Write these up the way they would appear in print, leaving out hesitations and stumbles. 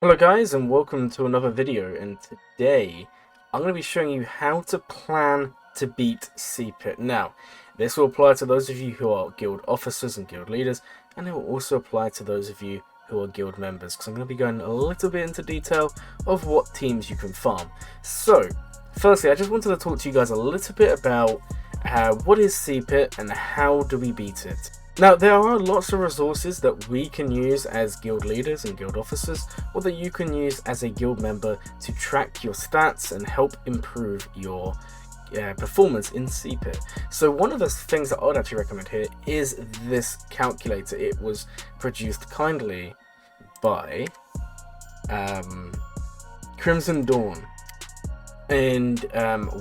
Hello guys, and welcome to another video, and today I'm going to be showing you how to plan to beat CPIT. Now, this will apply to those of you who are guild officers and guild leaders, and it will also apply to those of you who are guild members, because I'm going to be going a little bit into detail of what teams you can farm. So, firstly, I just wanted to talk to you guys a little bit about what is CPIT and how do we beat it. Now, there are lots of resources that we can use as guild leaders and guild officers, or that you can use as a guild member to track your stats and help improve your performance in CPIT. So one of the things that I would actually recommend here is this calculator. It was produced kindly by Crimson Dawn. And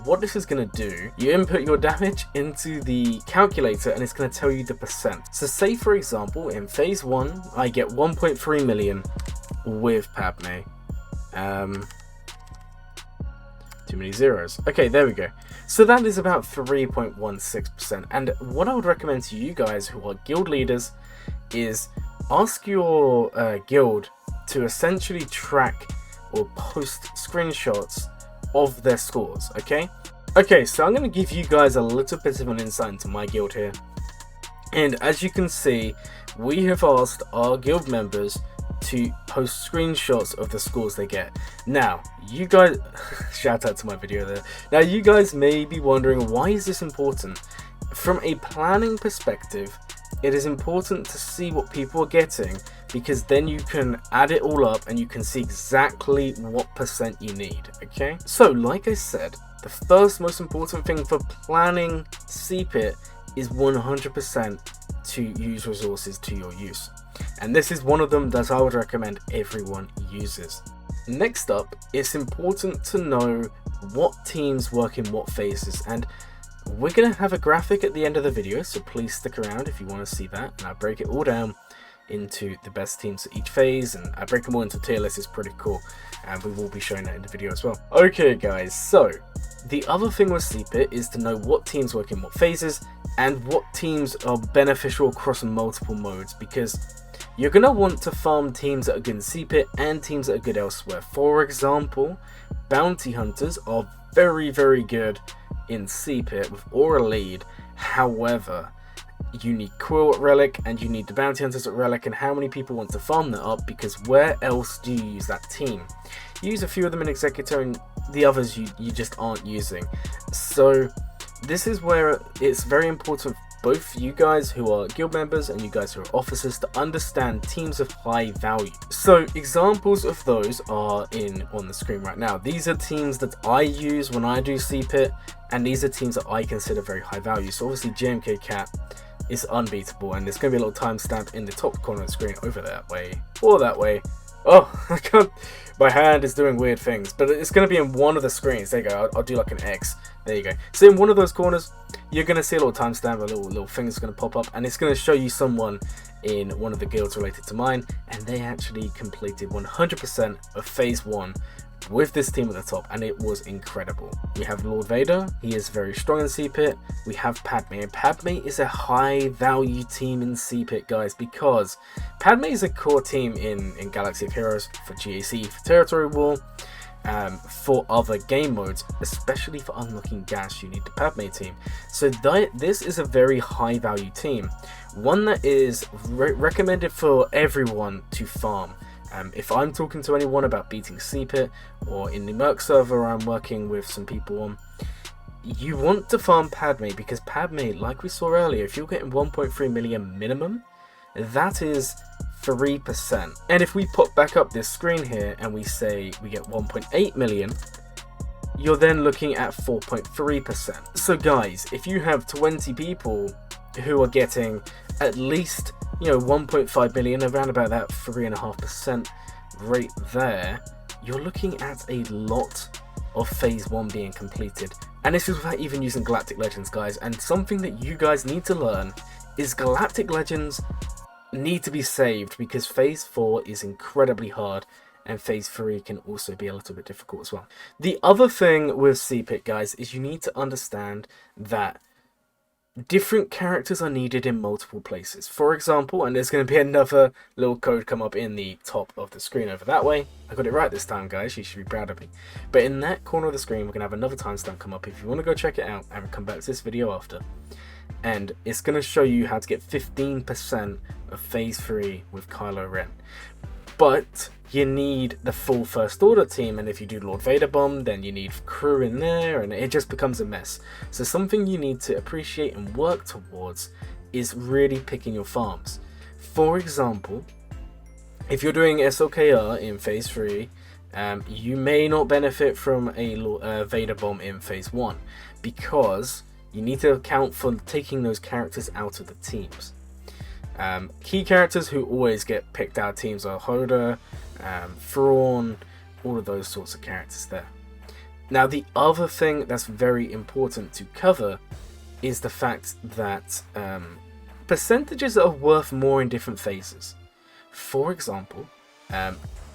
what this is going to do, you input your damage into the calculator and it's going to tell you the percent. So say for example in phase 1 I get 1.3 million with Padme. Too many zeros. Okay, there we go. So that is about 3.16%. And what I would recommend to you guys who are guild leaders is ask your guild to essentially track or post screenshots of their scores. Okay, so I'm going to give you guys a little bit of an insight into my guild here, and as you can see, we have asked our guild members to post screenshots of the scores they get. Now you guys shout out to my video there. Now you guys may be wondering, why is this important? From a planning perspective, it is important to see what people are getting, because then you can add it all up and you can see exactly what percent you need. Okay, so like I said, the first most important thing for planning CPIT is 100% to use resources to your use, and this is one of them that I would recommend everyone uses. Next up, it's important to know what teams work in what phases, and we're going to have a graphic at the end of the video, so please stick around if you want to see that, and I break it all down into the best teams for each phase, and I break them all into tier lists. It's pretty cool, and we will be showing that in the video as well. Okay guys, so the other thing with CPIT is to know what teams work in what phases and what teams are beneficial across multiple modes, because you're going to want to farm teams that are good in CPIT and teams that are good elsewhere. For example, bounty hunters are very good in CPIT with Aura lead. However, you need Quill at Relic and you need the bounty hunters at Relic, and how many people want to farm that up, because where else do you use that team? You use a few of them in Executor and the others you just aren't using. So this is where it's very important for both you guys who are guild members and you guys who are officers to understand teams of high value. So examples of those are on the screen right now. These are teams that I use when I do CPIT, and these are teams that I consider very high value. So obviously JMK Cat is unbeatable, and there's going to be a little timestamp in the top corner of the screen, over that way or that way. Oh, I can't, my hand is doing weird things, but it's going to be in one of the screens. There you go. I'll do like an X. There you go. So in one of those corners, you're going to see a little timestamp, a little thing is going to pop up, and it's going to show you someone in one of the guilds related to mine, and they actually completed 100% of phase 1 with this team at the top, and it was incredible. We have Lord Vader, he is very strong in CPIT. We have Padme, and Padme is a high value team in CPIT, guys, because Padme is a core team in Galaxy of Heroes, for GAC, for Territory War, for other game modes, especially for unlocking gas. You need the Padme team. So this is a very high value team, one that is recommended for everyone to farm. If I'm talking to anyone about beating CPIT, or in the Merc server I'm working with some people on, you want to farm Padme, because Padme, like we saw earlier, if you're getting 1.3 million minimum, that is 3%. And if we put back up this screen here and we say we get 1.8 million, you're then looking at 4.3%. So guys, if you have 20 people who are getting at least 1.5 million, around about that 3.5% rate there, you're looking at a lot of phase 1 being completed. And this is without even using Galactic Legends, guys. And something that you guys need to learn is Galactic Legends need to be saved, because phase 4 is incredibly hard, and phase 3 can also be a little bit difficult as well. The other thing with CPIT, guys, is you need to understand that different characters are needed in multiple places. For example, and there's going to be another little code come up in the top of the screen over that way. I got it right this time, guys. You should be proud of me. But in that corner of the screen, we're going to have another timestamp come up if you want to go check it out and come back to this video after. And it's going to show you how to get 15% of Phase 3 with Kylo Ren. But you need the full First Order team, and if you do Lord Vader bomb, then you need crew in there, and it just becomes a mess. So something you need to appreciate and work towards is really picking your farms. For example, if you're doing SOKR in Phase 3, you may not benefit from a Vader bomb in Phase 1, because you need to account for taking those characters out of the teams. Key characters who always get picked out of teams are Hoda, Thrawn, all of those sorts of characters there. Now, the other thing that's very important to cover is the fact that percentages are worth more in different phases. For example,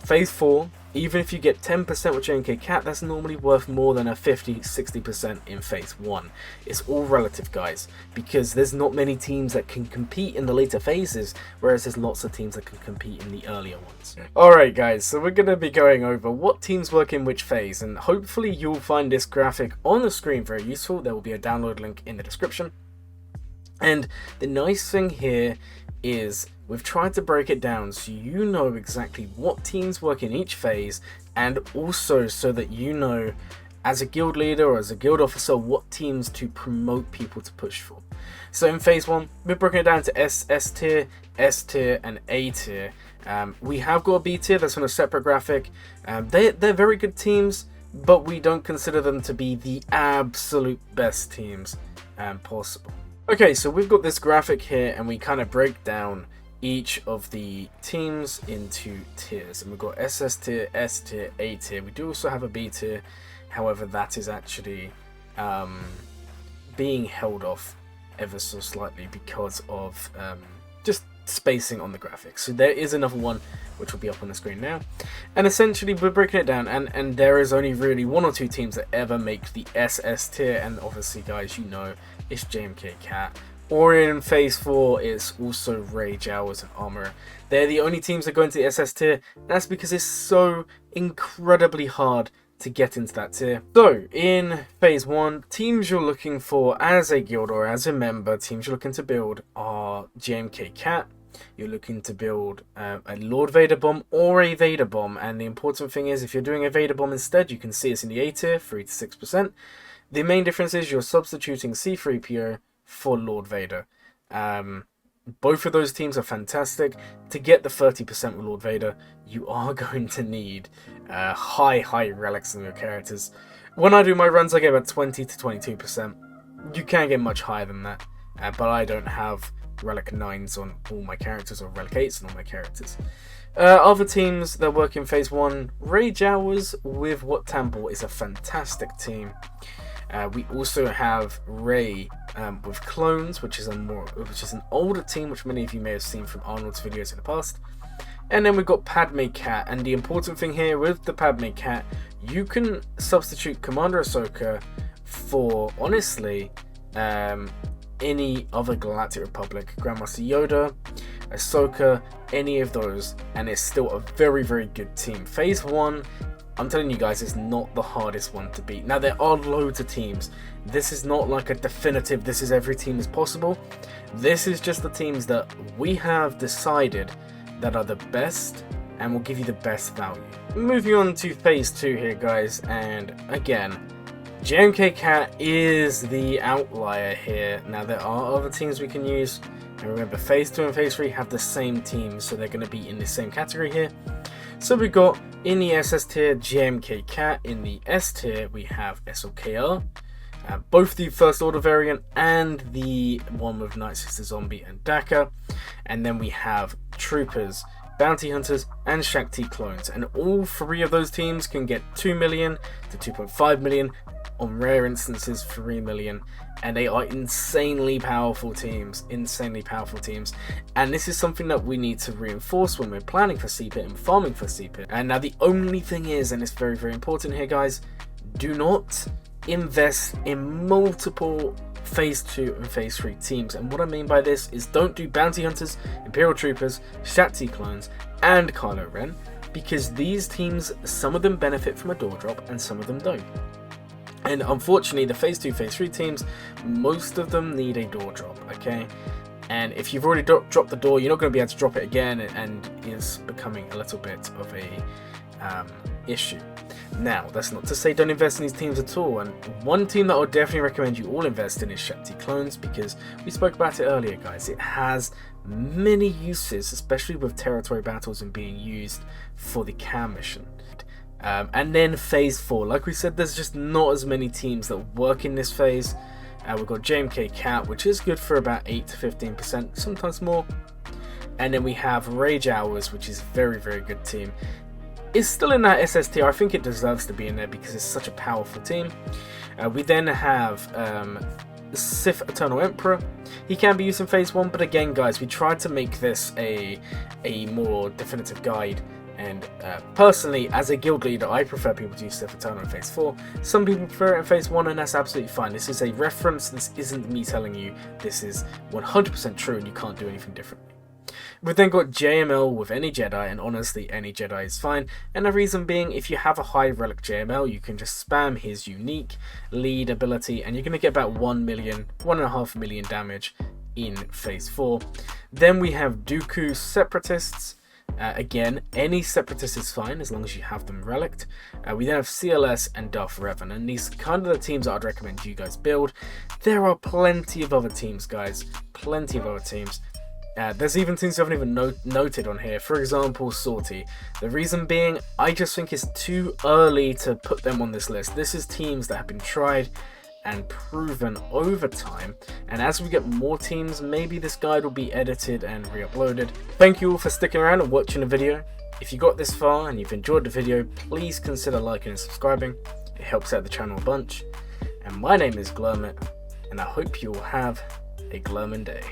Phase 4, even if you get 10% with JMK Cat, that's normally worth more than a 50-60% in Phase 1. It's all relative, guys, because there's not many teams that can compete in the later phases, whereas there's lots of teams that can compete in the earlier ones. Alright guys, so we're going to be going over what teams work in which phase, and hopefully you'll find this graphic on the screen very useful. There will be a download link in the description. And the nice thing here is we've tried to break it down so you know exactly what teams work in each phase, and also so that you know as a guild leader or as a guild officer what teams to promote people to push for. So in Phase 1, we've broken it down to S tier, S tier and A tier. We have got a B tier that's on a separate graphic. They're very good teams, but we don't consider them to be the absolute best teams possible. Okay, so we've got this graphic here, and we kind of break down each of the teams into tiers, and we've got SS tier, S tier, A tier. We do also have a B tier, however that is actually being held off ever so slightly because of just spacing on the graphics. So there is another one which will be up on the screen now, and essentially we're breaking it down, and there is only really one or two teams that ever make the SS tier, and obviously guys, you know, it's JMK Cat. Or in Phase 4, it's also Rey, Jawas, and Armor. They're the only teams that go into the SS tier. That's because it's so incredibly hard to get into that tier. So, in Phase 1, teams you're looking for as a guild or as a member, teams you're looking to build are JMK Cat. You're looking to build a Lord Vader bomb or a Vader bomb. And the important thing is, if you're doing a Vader bomb instead, you can see it's in the A tier, 3 to 6%. The main difference is you're substituting C-3PO for Lord Vader. Both of those teams are fantastic. To get the 30% with Lord Vader, you are going to need high relics in your characters. When I do my runs, I get about 20 to 22%. You can get much higher than that, but I don't have relic 9s on all my characters or relic 8s on all my characters. Other teams that work in Phase 1, Rey Jawas with Wat Temple is a fantastic team. We also have Rey with clones, which is an older team, which many of you may have seen from Arnold's videos in the past. And then we've got Padme Cat, and the important thing here with the Padme Cat, you can substitute Commander Ahsoka for, honestly, any other Galactic Republic, Grandmaster Yoda, Ahsoka, any of those, and it's still a very good team. Phase 1, I'm telling you guys, it's not the hardest one to beat. Now, there are loads of teams. This is not like a definitive, this is every team is possible. This is just the teams that we have decided that are the best and will give you the best value. Moving on to Phase 2 here, guys, and again, JMK Cat is the outlier here. Now, there are other teams we can use. And remember, Phase 2 and Phase 3 have the same teams, so they're going to be in the same category here. So we've got in the SS tier, JMK Cat. In the S tier, we have SOKR. Both the First Order variant and the one with Night Sister Zombie and Daka. And then we have Troopers, Bounty Hunters, and Shakti clones. And all three of those teams can get 2 million to 2.5 million. On rare instances, 3 million. And they are insanely powerful teams. And this is something that we need to reinforce when we're planning for CPIT and farming for CPIT. And now the only thing is, and it's very important here, guys, do not invest in multiple Phase 2 and Phase 3 teams. And what I mean by this is don't do Bounty Hunters, Imperial Troopers, Shakti Clones, and Kylo Ren, because these teams, some of them benefit from a door drop and some of them don't. And unfortunately, the Phase 2, Phase 3 teams, most of them need a door drop, okay? And if you've already dropped the door, you're not going to be able to drop it again, and it's becoming a little bit of a issue. Now, that's not to say don't invest in these teams at all, and one team that I would definitely recommend you all invest in is Shakti Clones, because we spoke about it earlier, guys. It has many uses, especially with territory battles and being used for the cam mission. And then Phase 4, like we said, there's just not as many teams that work in this phase. We've got JMK Cat, which is good for about 8 to 15%, sometimes more. And then we have Rage Hours, which is a very, very good team. It's still in that SST. I think it deserves to be in there because it's such a powerful team. We then have Sith Eternal Emperor. He can be used in Phase 1, but again, guys, we tried to make this a more definitive guide. And personally, as a guild leader, I prefer people to use Sith Eternal in Phase 4. Some people prefer it in Phase 1, and that's absolutely fine. This is a reference. This isn't me telling you this is 100% true and you can't do anything differently. We've then got JML with any Jedi, and honestly, any Jedi is fine. And the reason being, if you have a high relic JML, you can just spam his unique lead ability, and you're going to get about 1.5 million damage in Phase 4. Then we have Dooku Separatists. Again, any Separatist is fine as long as you have them relicked. We then have CLS and Darth Revan, and these kind of the teams that I'd recommend you guys build. There are plenty of other teams, guys. Plenty of other teams. There's even teams I haven't even noted on here. For example, Sortie. The reason being, I just think it's too early to put them on this list. This is teams that have been tried and proven over time, and as we get more teams, maybe this guide will be edited and re-uploaded. Thank you all for sticking around and watching the video. If you got this far and you've enjoyed the video, please consider liking and subscribing. It helps out the channel a bunch. And my name is Glurmit, and I hope you all have a glurmin day.